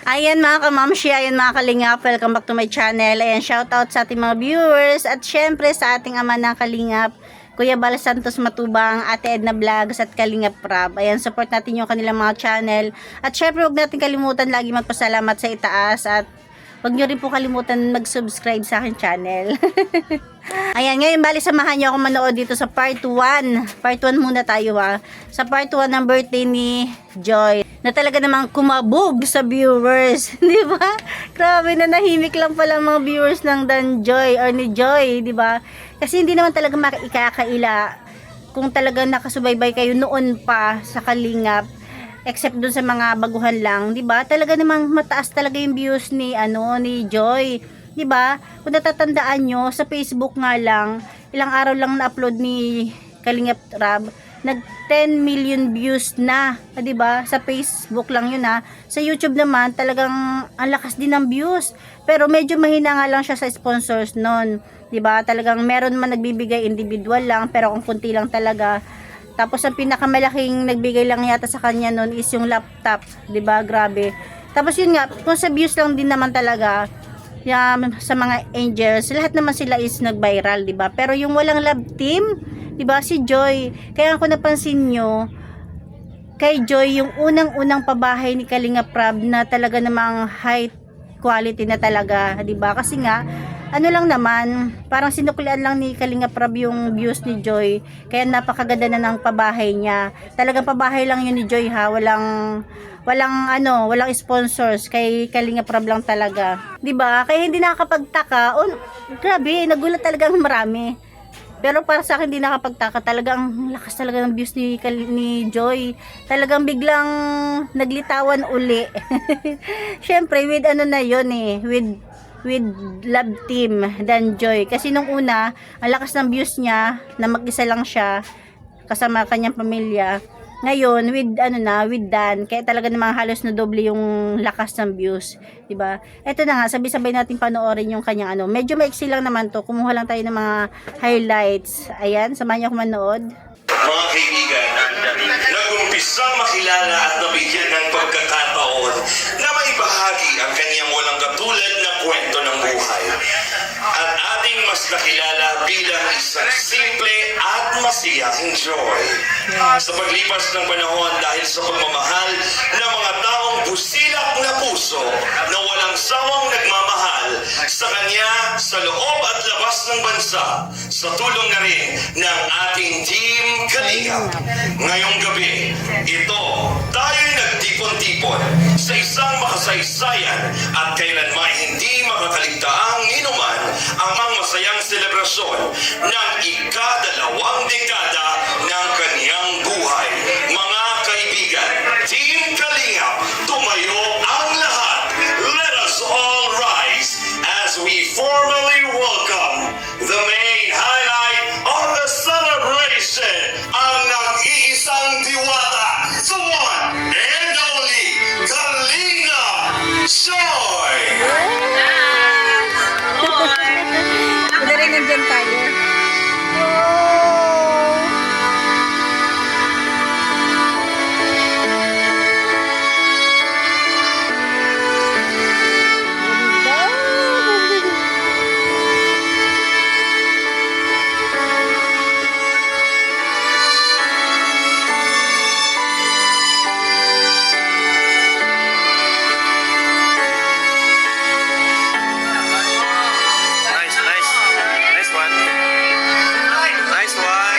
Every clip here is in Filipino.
Ayan mga kamamshi, ayan mga kalingap, welcome back to my channel. Ayan, shoutout sa ating mga viewers at syempre sa ating ama ng kalingap, Kuya Bal Santos Matubang, Ate Edna Vlogs at Kalingap Prab. Ayan, support natin yung kanilang mga channel. At syempre huwag natin kalimutan lagi magpasalamat sa itaas at huwag nyo rin po kalimutan mag-subscribe sa akin channel. Ayan, ngayon bali samahan nyo ako manood dito sa part 1. Part 1 muna tayo ha. Sa part 1 ng birthday ni Joy. Na talaga namang kumabog sa viewers. Di ba? Grabe na nahimik lang pala mga viewers ng Dan Joy or ni Joy. Di ba? Kasi hindi naman talaga makikakaila kung talaga nakasubaybay kayo noon pa sa Kalingap. Except dun sa mga baguhan lang. Di ba? Talaga namang mataas talaga yung views ni, ni Joy. 'Di ba? Kung natatandaan nyo, sa Facebook nga lang, ilang araw lang na-upload ni Kalingap Rab, nag 10 million views na, 'di ba? Sa Facebook lang 'yun ha. Sa YouTube naman, talagang ang lakas din ng views. Pero medyo mahina nga lang siya sa sponsors noon, 'di ba? Talagang meron man nagbibigay individual lang, pero kung kunti lang talaga. Tapos ang pinakamalaking nagbigay lang yata sa kanya noon is yung laptop, 'di ba? Grabe. Tapos yun nga, kung sa views lang din naman talaga, sa mga angels, lahat naman sila is nag-viral, 'di ba? Pero yung walang love team, 'di ba, si Joy. Kaya ako napansin nyo, kay Joy yung unang-unang pabahay ni Kalingap Prab na talaga namang high quality na talaga, 'di ba? Kasi nga ano lang naman, parang sinuklian lang ni Kalingap Prab yung views ni Joy. Kaya napakaganda na ng pabahay niya. Talagang pabahay lang yun ni Joy ha, walang sponsors, kay Kalingap Prab lang talaga. 'Di ba? Kaya hindi nakakapagtaka. Grabe, nagulat talaga ang marami. Pero para sa akin hindi nakapagtaka, talagang lakas talaga ng views ni Joy. Talagang biglang naglitawan uli. Syempre with na yun with love team Dan Joy. Kasi nung una, ang lakas ng views niya na mag-isa lang siya kasama kanyang pamilya. Ngayon, with Dan, kaya talaga namang halos na doble yung lakas ng views, 'di ba? Ito na nga, sabay-sabay nating panoorin yung kanyang medyo maiksi lang naman to. Kumuha lang tayo ng mga highlights. Ayan, samahan niyo ako manood. Mga kaibigan, nag-umpisang makilala at nabigyan ng pagkakataon na maibahagi ang kanyang walang katulad na kwento ng buhay. At ating mas nakilala bilang isang simple at masiyahing Joy. Sa paglipas ng panahon dahil sa pagmamahal ng mga taong busilak na puso na walang sawang nagmamahal sa kanya sa loob at labas ng bansa, sa tulong na rin ng ating Team Kalingap. Ngayong gabi, ito, tayo'y nagtipon-tipon sa isang makasaysayan at kailanman hindi makakaligtaang inuman ang masayang selebrasyon ng ika-2 dekada ng kanyang buhay. Mga kaibigan, Team Kalingap, tumayo ang lahat. Let us all rise as we formally welcome the main highlight of the celebration, ang nag-iisang diwata, the one and only Kalingap Joy! Hindi rin nandyan tayo. Nice one. Nice one.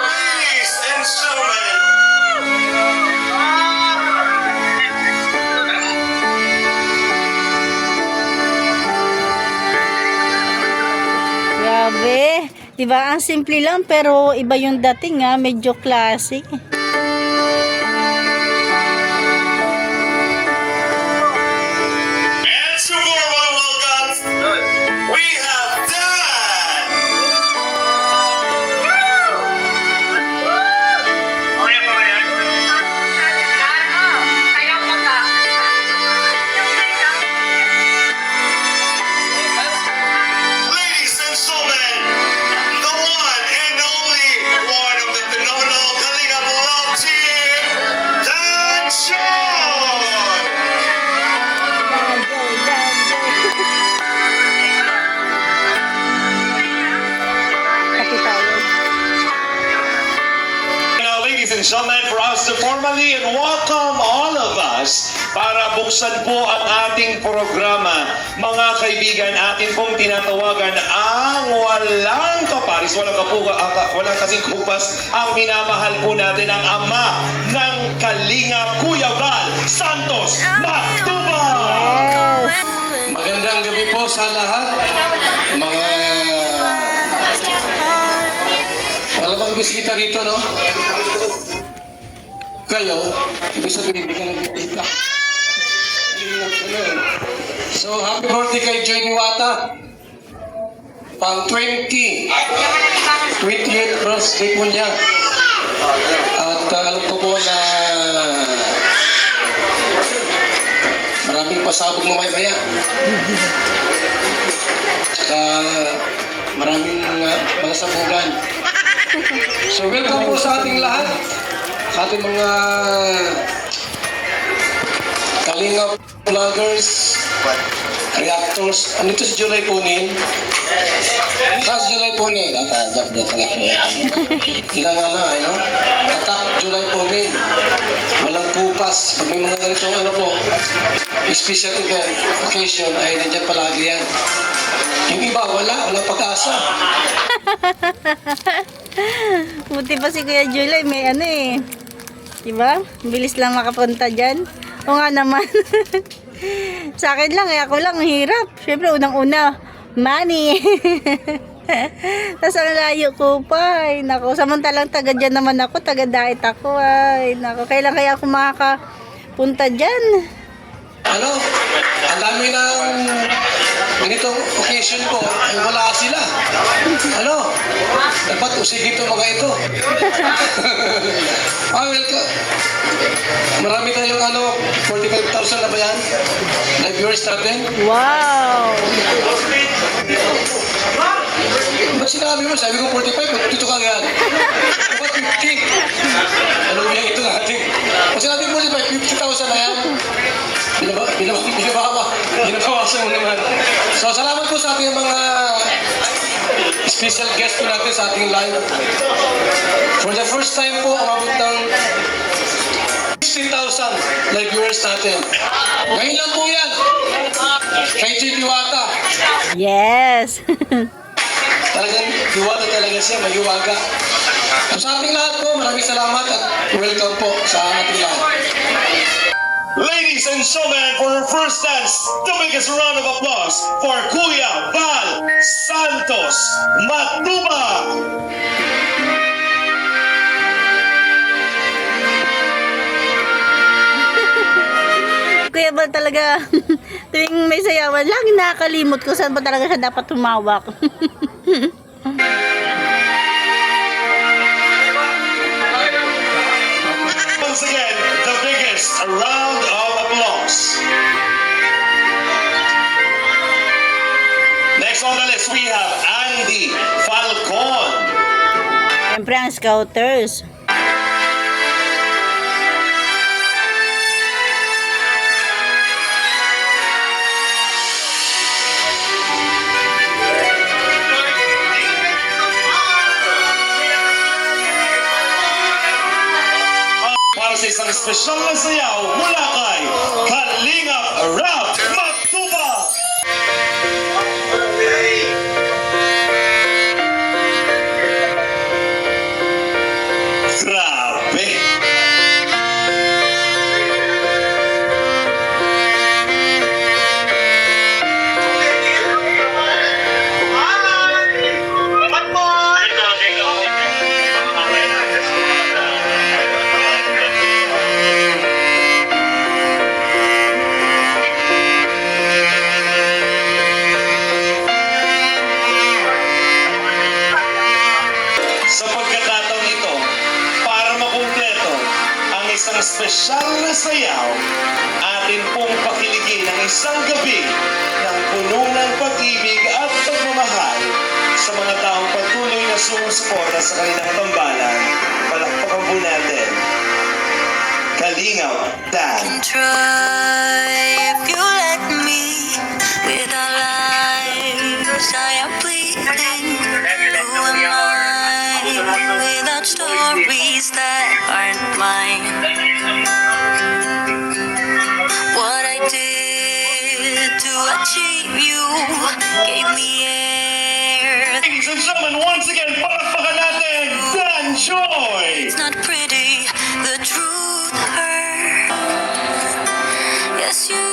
Ladies and gentlemen, Grabe. 'Di ba? Ang simple lang pero iba yung dating medyo classic. and to warm welcome, we have Dan! Kaya formally and welcome all of us para buksan po ang ating programa. Mga kaibigan, atin pong tinatawagan ang walang kaparis, walang kasing kupas, ang minamahal po natin ang ama ng Kalinga, Kuya Val Santos Matubang! Yes. Magandang gabi po sa lahat. Mga malamang bisita rito, no? Kayo, ibig sabihin, hindi ka nag-bisita. So, happy birthday kay Joy Niwata. Pang 28th birthday po niya. At alam ko po na maraming pasabog na may maya. Saka maraming mga sabugan. So welcome po sa ating lahat. Sa ating mga Kalinga vloggers, reactors. Ano ito si July Punin? Saan si July Punin? Kilala na, no? Attack July Punin. Walang pupas. Pag may mga ganitong ano po, special event, occasion, ay nandiyan palagi yan. Yung iba, walang pag-asa. Buti pa si Kuya July, may ano eh. Diba? Bilis lang makapunta dyan. O nga naman. Sa akin lang, ako lang, hirap. Siyempre, unang-una, money. Tapos ang layo ko pa. Ay, naku. Samantalang taga dyan naman ako, taga-diet ako. Ay, naku. Kailan kaya ako makakapunta dyan? Ano? Ang dami ng ganitong occasion po, ay wala sila. Ano? Dapat usigit ang mga ito. Welcome. Marami tayong 45,000 na ba yan? Live viewers natin. Wow! Ba't sinabi mo? Sabi ko 45, dito ka agad. Dapat 50. Ano yung ito natin? Kung sinabi 45, 50,000 na yan. Binabawasan mo naman. So, salamat po sa ating mga special guest po natin sa ating live. For the first time po, umabot ng 60,000 live viewers natin. Ngayon lang po yan. Kay Joy Niwata. Yes! Talagang diwata talaga siya, magiwaga. So, sa ating lahat po, maraming salamat at welcome po sa ating lahat. Ladies and gentlemen, for our first dance, the biggest round of applause for Kuya Val Santos Matubang! Kuya ba talaga, tuwing may sayawan, lagi nakakalimot ko saan ba talaga siya dapat tumawak. Once again, the biggest round of applause. Next on the list, we have Andy Falcon. Siyempre ang Scouters. Para sa isang espesyal na sayaw mula kay Kalinga Rap Matubang! Grabe! Sa pagkakataon ito, para makumpleto ang isang espesyal na sayaw, atin pong pakiligin ang isang gabi ng puno ng pag-ibig at pagmamahal sa mga taong patuloy na sumusuporta sa kanilang tambalan. Palakpakan po natin. Kalinga Dan. Try if you let me with our lives I am pleading. Who am I with about stories that aren't mine. What I did to achieve you gave me air. Ladies and gentlemen, once again, palakpakan natin, Dan Joy! It's not pretty, the truth hurt. Yes, you've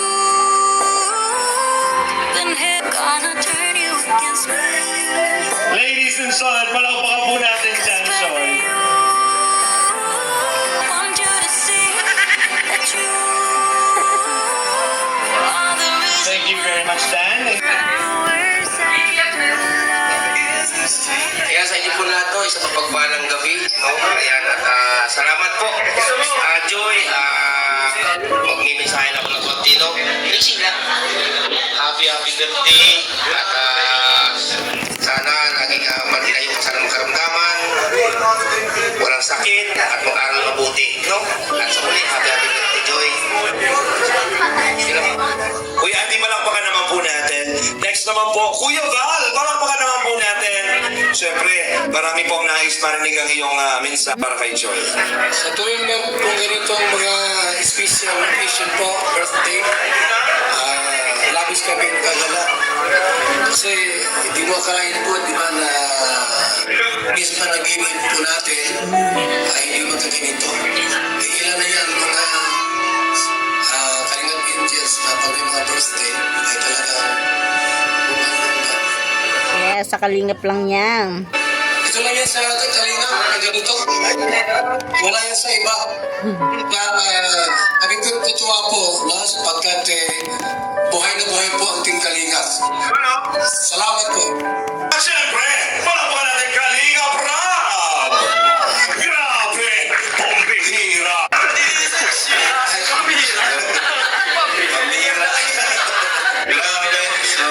been here, gonna turn you against me. Ladies and gentlemen, palakpakan po natin, Dan Joy. Want you to see that you are the reason. Thank you very much, Dan. Kaya sa inyo po na ito, isa pagpalang gabi. No? Ayan, at salamat po. Joy, magmimensahe lang ako ng konti, no? Racing lang. Happy birthday. At sana laging maglayo ka sa karamdaman. Walang sakit at mag-aral mabuti, no? At sa muli, happy birthday, Joy. Sino? Kuya Andy, palakpakan naman po natin. Next naman po, Kuya Val, palakpakan naman po natin. Siyempre, marami pong nais marinig ang iyong mensahe para kay Joy. Sa tuwing meron pong ganitong mga special occasion po, birthday, labis kaming kagala. Kasi hindi mo akalain po, di ba, na mismo nag-ibig po natin ay hindi magkaganito. Ilan na yan mga Kalingap Angels na pag may mga birthday ay talagang bumanda. Kaya sa kalingap lang yan. Ito lang yan sa Kalingap na ganito. Wala yan sa iba. Kami tutuwa po na sapagkat buhay na buhay po ang Team Kalingap. Salamat po. At siyempre, palakpakan natin Kalinga Prab! Grabe! Pambihira! Grabe. So,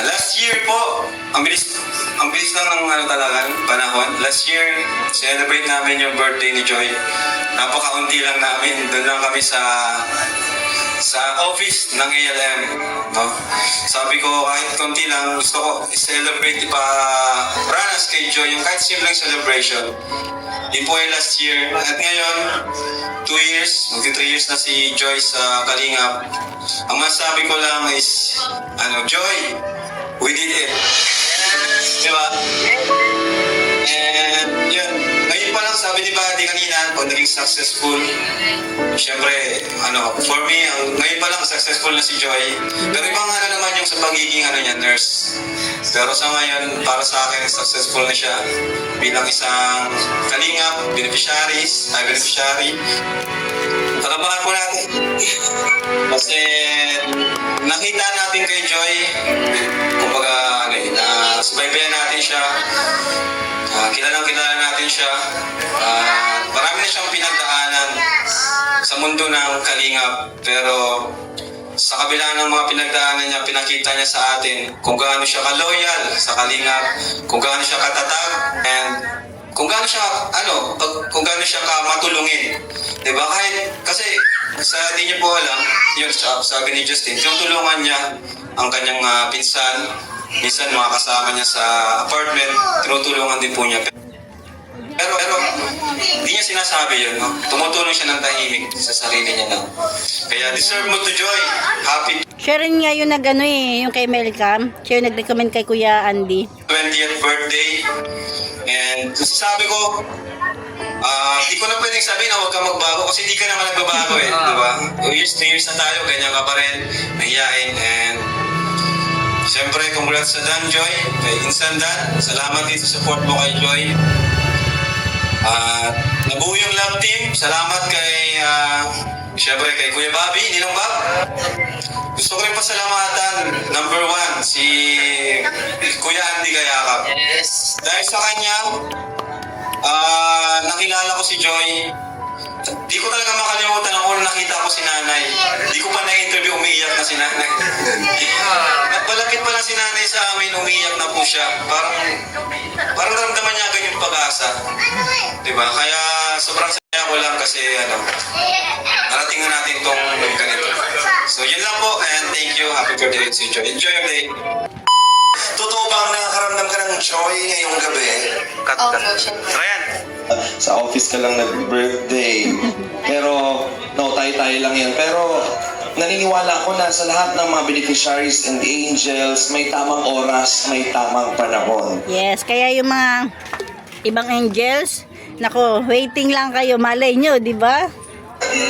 last year po, ang bilis lang ng panahon. Last year, celebrate namin yung birthday ni Joy. Napakaunti lang namin. Doon lang kami sa office ng ALM. No? Sabi ko, kahit konti lang, gusto ko i-celebrate, ranas kay Joy, yung kahit simpleng celebration. Yun po ay last year. At ngayon, 2 years, magti 3 years na si Joy sa Kalingap. Ang masabi ko lang is, Joy, we did it. Diba? And yun, ngayon pa lang sabi ni Buddy kanina, pag naging successful, syempre, for me, ngayon pa lang successful na si Joy. Pero ibang naman yung sa pagiging nurse. Pero sa ngayon, para sa akin, successful na siya bilang isang Kalingap, beneficiary. Patabahan po natin. Kasi nakita natin kay Joy, kumbaga, subaybayan natin siya. Kilalang natin siya. Marami na siyang pinagdaanan sa mundo ng Kalingap. Pero sa kabila ng mga pinagdaanan niya, pinakita niya sa atin kung gaano siya ka-loyal sa Kalingap, kung gaano siya katatag, and kung gaano siya, kung gaano siya matulungin. Diba? Kasi di niyo po alam, yun, sabi ni Justin, tinutulungan niya ang kanyang pinsan. Minsan mga kasama niya sa apartment, tinutulungan din po niya. Pero hindi niya sinasabi yun, no? Tumutulong siya ng tahimik sa sarili niya lang. Kaya deserve mo to Joy. Happy Sharon nga yung yung kay Melcam. Siya yung nag-recommend kay Kuya Andy. 20th birthday. And sabi ko, di ko na pwedeng sabihin na huwag ka magbago kasi di ka naman nagbabago eh. Diba? 2 years na tayo, ganyan ka pa rin, nahiyain. And siyempre, congrats sa Dan Joy, kay Insan Dan. Salamat dito sa support mo kay Joy. Nabuo yung love team. Salamat kay, siyempre kay Kuya Bobby, Ninong Bob. Gusto ko rin pasalamatan, number 1, si Kuya Andy Kayakap. Yes. Dahil sa kanya, nakilala ko si Joy. Di ko talaga makalimutan ang unang nakita ko si nanay. Di ko pa na-interview, umiiyak na si nanay. Nagpalapit pa lang si nanay sa amin, umiiyak na po siya. Parang ramdaman niya agad yung pag-asa. Diba? Kaya sobrang saya ko lang kasi narating na natin tong ganito. So yun lang po and thank you. Happy birthday to you, Joy. Enjoy your day. Totoo bang nakakaramdam ka ng joy ngayong gabi? Ryan, Sa office ka lang nag-birthday. Pero, no, tayo-tayo lang yan. Pero, naniniwala ako na sa lahat ng mga beneficiaries and angels, may tamang oras, may tamang panahon. Yes, kaya yung mga ibang angels, nako, waiting lang kayo, malay nyo, di ba?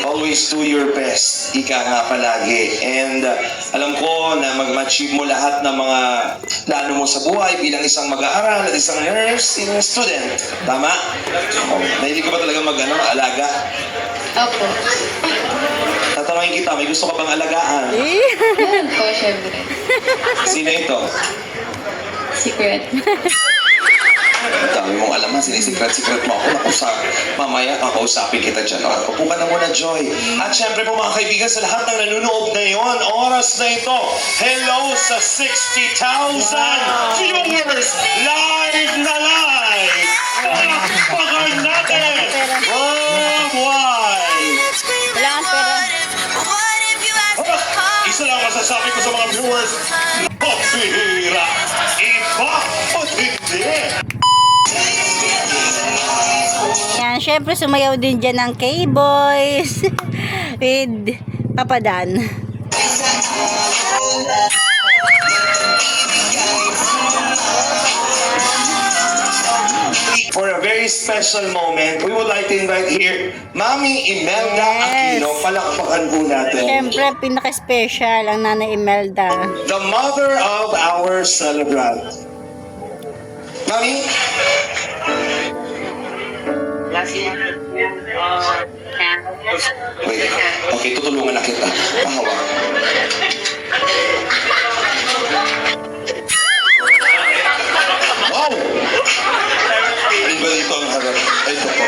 Always do your best. Ika nga palagi. And alam ko na mag-achieve mo lahat ng mga plano mo sa buhay bilang isang mag-aaral at isang nursing student. Tama? Nahilig ka ba talaga mag-alaga? Opo. Tatanungin kita, may gusto ka bang alagaan? Meron po, syempre. Sino ito? Secret. Ang dami mong alam, sinisecret-secret mo ako. Mamaya kakausapin kita dyan. Upo ka na muna, Joy. At syempre po mga kaibigan, sa lahat ng nanonood ngayon, oras na ito, hello sa 60,000 viewers! Live na live! Palakpakan natin! Worldwide! Wala kang pera. Isa lang masasabi ko sa mga viewers, pabihira! Iba o hindi! Yan, syempre sumayaw din dyan ng K-Boys with Papa Dan. For a very special moment, we would like to invite here Mami Imelda Yes. Aquino. Palakpakan po natin. Syempre, pinaka-special ang Nanay Imelda. The mother of our celebrant. Mami? Wait. Okay, tutulungan na kita. Pahawak. Wow! Ano ba dito ang harap? Ay, ito po.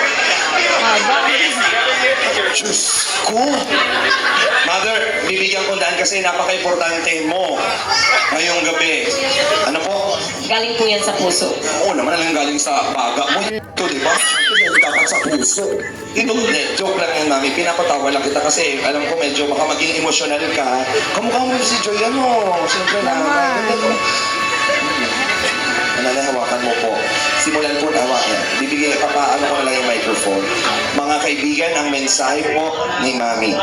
Diyos ko! Mother, bibigyan ko daan kasi napaka-importante mo ngayong gabi. Ano po? Galing po yan sa puso. Oo naman, alang galing sa baga mo. Ito, di ba? Dapat sa puso. Ito, joke lang yan, Mami. Pinapatawa lang kita kasi alam ko medyo baka maging emosyonal ka. Kamukha mo si Joy, ano? Siyempre na. Hawakan mo po. Simulan po na hawakan. Bibigyan ka pa, ano ko na lang yung microphone. Mga kaibigan, ang mensahe po ni Mami.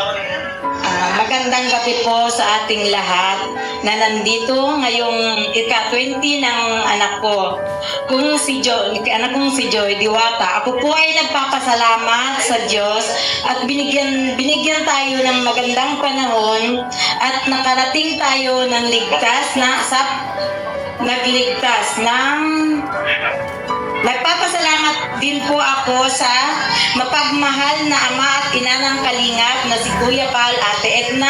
Magandang gabi po sa ating lahat na nandito ngayong ika-20 ng anak ko. Anak kong si Joy Diwata. Ako po ay nagpapasalamat sa Diyos at binigyan tayo ng magandang panahon at nakarating tayo ng Nagpapasalamat din po ako sa mapagmahal na ama at ina ng Kalingap na si Kuya Pal, Ate Edna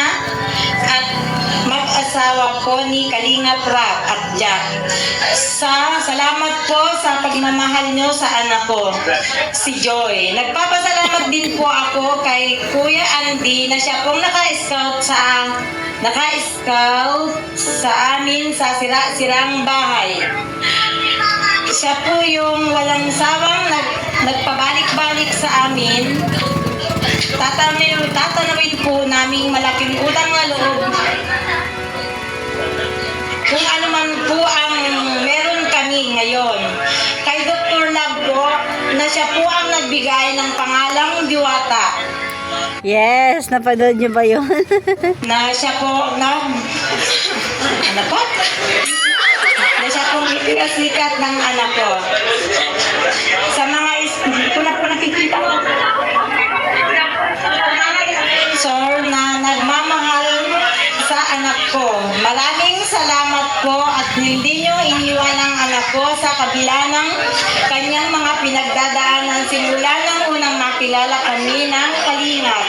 at mag-asawa ko ni Kalingap Rock at Jack. Salamat po sa pagmamahal nyo sa anak ko, si Joy. Nagpapasalamat din po ako kay Kuya Andy na siya pong naka-scout sa amin sa sirang bahay. Siya po yung walang sawang nagpabalik-balik sa amin. Tatanawin po naming malaking utang na loob. Kung ano man po ang meron kami ngayon. Kay Dr. Love po, na siya po ang nagbigay ng pangalang Diwata. Yes, napanood nyo ba yun? Na siya po, na siya pong sikat ng anak ko. Sa mga hindi ko na po nakikita. Sir, na nagmamahal sa anak ko. Maraming salamat po at hindi nyo iniwan ang anak ko sa kabila ng kanyang mga pinagdadaanan simula ng unang makilala kami ng Kalingap.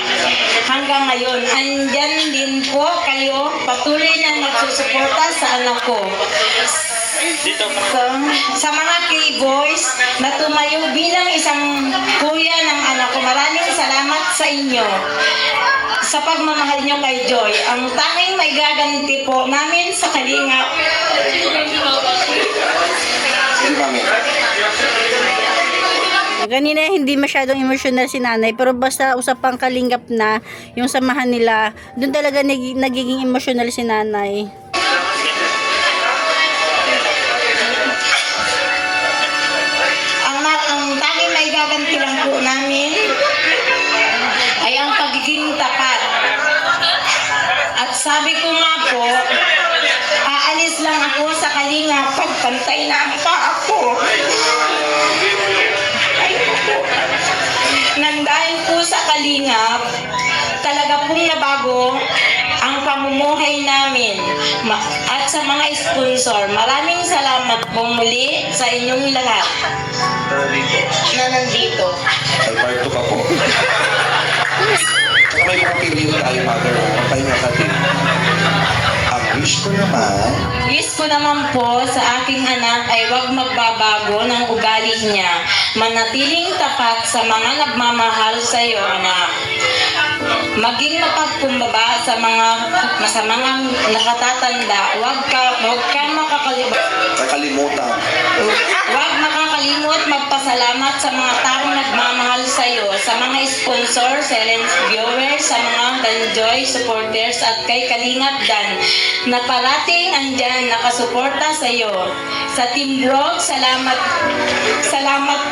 Hanggang ngayon, andyan din po kayo patuloy na nagsusuporta sa anak ko. Sa mga K-Boys na tumayo bilang isang kuya ng anak ko, maraming salamat sa inyo sa pagmamahal nyo kay Joy. Ang tanging may gaganti po namin sa Kalingap. Sige, Mami. Kanina hindi masyadong emotional si nanay, pero basta usapang Kalingap na yung samahan nila, doon talaga nagiging emotional si nanay. Sabi ko nga po, aalis lang ako sa Kalinga pagpantay na ang paa ko. Ay po. Nang dahil po sa Kalingap, talaga pong nabago ang pamumuhay namin at sa mga sponsor. Maraming salamat po muli sa inyong lahat na nandito. Ay, part 2 ka po. Saka may mga piliin tayo, mother. Pahinga ka din. Ang wish ko naman, Wish ko naman po sa aking anak ay huwag magbabago ng ugali niya. Manatiling tapat sa mga nagmamahal sa iyo, anak. Maging mapagkumbaba sa mga nakatatanda. Huwag ka kakalimutan. Huwag makakalimot magpasalamat sa mga taong nagmamahal sa iyo, sa mga sponsor, silent viewers, sa mga Danjoy supporters at kay Kalingap Dan na parating andyan nakasuporta sa iyo. Sa Team Brog, salamat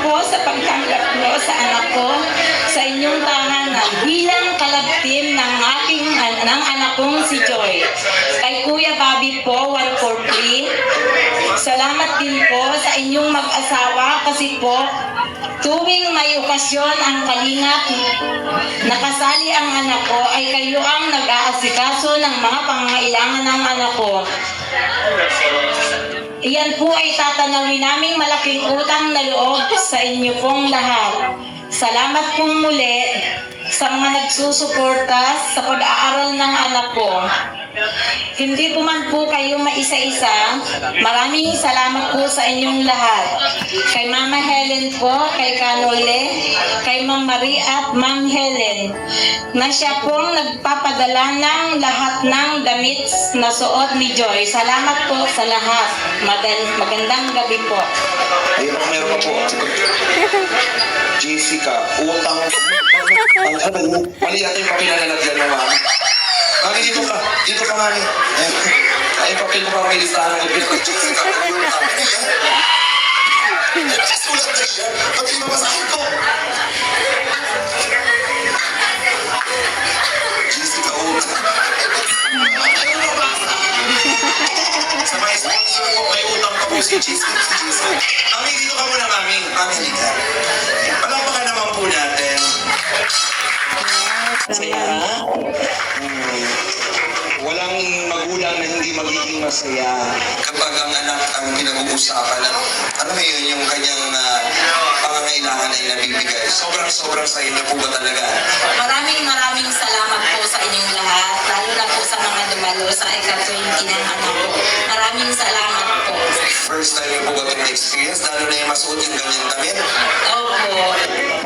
po sa pagtanggap mo sa anak ko sa inyong tahanan bilang kalabtim ng anak kong si Joy. Kay Kuya Bobby po, 143. Salamat din po sa inyong mag-asawa kasi po tuwing may okasyon ang Kalingap nakasali ang anak ko ay kayo ang nag-aasikaso ng mga pangangailangan ng anak ko. Iyan po ay tatanawin naming malaking utang na loob sa inyo pong lahat. Salamat po muli sa mga nagsusuporta sa pag-aaral ng anak ko. Hindi po man po kayo maisa-isa. Maraming salamat po sa inyong lahat. Kay Mama Helen po, kay Canole, kay Ma'am Marie at Ma'am Helen, na siya pong nagpapadala ng lahat ng damit na suot ni Joy. Salamat po sa lahat. Magandang gabi po. Ayun ako, meron ka po. Jessica, utang. Mali natin yung papel na lalagyan mo, ma'am. Mami, dito ka. Dito ka, mami. Ayun, papel mo pa may listahan ng ibig. Jessica, utang. Nakasulat na siya. Pati mabasahin ko. Jessica, utang. Ayaw mabasa. Sa mga sponsor ko, may utang pa po si Jessica. Mami, dito ka muna, mami. Mami, halika. Palakpakan naman po natin. Masaya, ha? Walang magulang na hindi magiging masaya. Kapag ang anak ang pinag-uusapan, ano mo yun, yung kanyang pangangailangan ay nabibigay. Sobrang sa inyo po ba talaga? Maraming salamat po sa inyong lahat, lalo na po sa mga dumalo sa ika-20 ng anak ko. Maraming salamat po. First time niyo po ba itong experience? Lalo na yung masuot yung ganyang damit? Opo.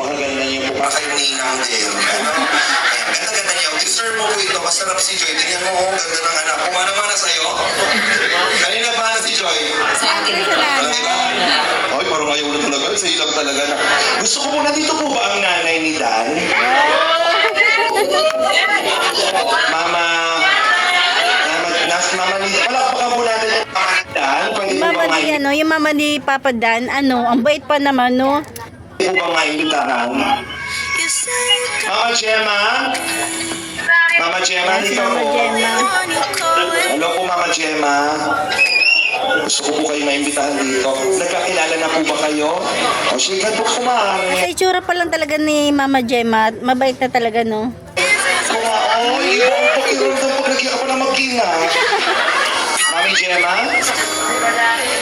Makaganda niyo po. Baka yung ninang din. Ano? Ayan, ganda-ganda niyo. Deserve mo po ito. Masarap si Joy. Tingnan mo, ganda ng anak. Kumana-mana sa'yo. Kanina ba si Joy? Sa akin po. Alam ba? Ay, parang ayaw na talaga. Sa ilang talaga na. Gusto ko muna dito po ba ang nanay ni Dan? Mama ni... Palakpakan po natin yung mama ni Dan. Pwede Yung po mama ba ni, yung mama ni Papa Dan, ang bait pa naman, no? po ba maimbitahan? Mama Gemma? Mama Gemma, Yes, dito Mama po. Gemma. Hello po, Mama Gemma. Gusto ko po kayo maimbitahan dito. Nagkakilala na po ba kayo? O, shake hand po kumari. Sa itsura pa lang talaga ni Mama Gemma, mabait na talaga, no? Oo, iba ang pakiramdam pag lagi ako na mag-ina. Mami Gemma?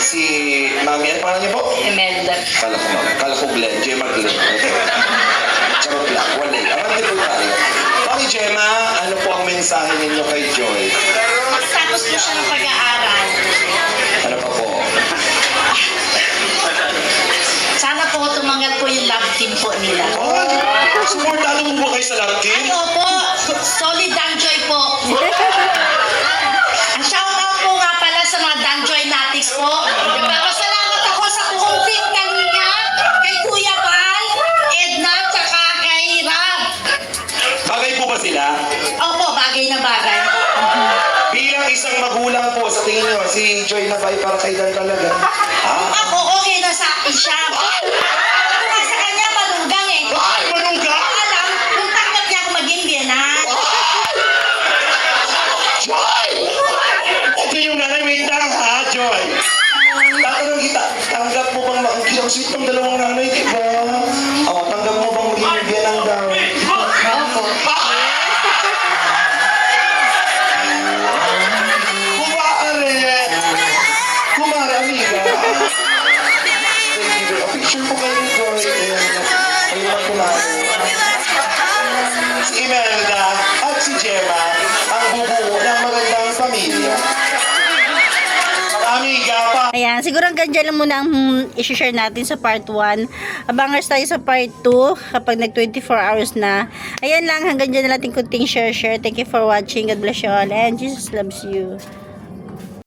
Si Mami, ano pangalan niyo po? Imelda. Kala ko Glenn, Gemma Glenn. Charot lang, wala. Amante po tayo. Mami Gemma, ano po ang mensahe ninyo kay Joy? Tapos po siya ng pag-aaral. Ano pa po? Sana po tumanggap po yung love team po nila. Oh, supportado mo po kayo sa love team? Opo, solid Danjoy po. Ang shoutout po nga pala sa mga Danjoy Natics po. Salamat ako sa buong team kanina, kay Kuya Bal, Edna, tsaka kay Rab. Bagay po ba sila? Opo, bagay na bagay. Bilang isang magulang po, sa tingin nyo, si Joy na ba ay para kay Dan talaga? Ako okay na sa akin siya. Ako nga sa kanya malugang eh. Ay, manungga! Alam, kung tanggap niya ako maging biyanan. Joy! sweet ng dalawang nanay, di ba? Oh, tanggap mo bang maging biyanang daw? Opo. Kumare! Kumare, amiga! Thank you. Picture po kayo ni Joy. Ayan, kayo kumare. Si Imelda at si Gemma ang bubuo ng magandang pamilya. Amiga pa! Ayan, siguro hanggang dyan lang muna ang isi-share natin sa part 1. Abangers tayo sa part 2 kapag nag 24 hours na. Ayan lang, hanggang dyan na natin kunting share. Thank you for watching. God bless you all and Jesus loves you.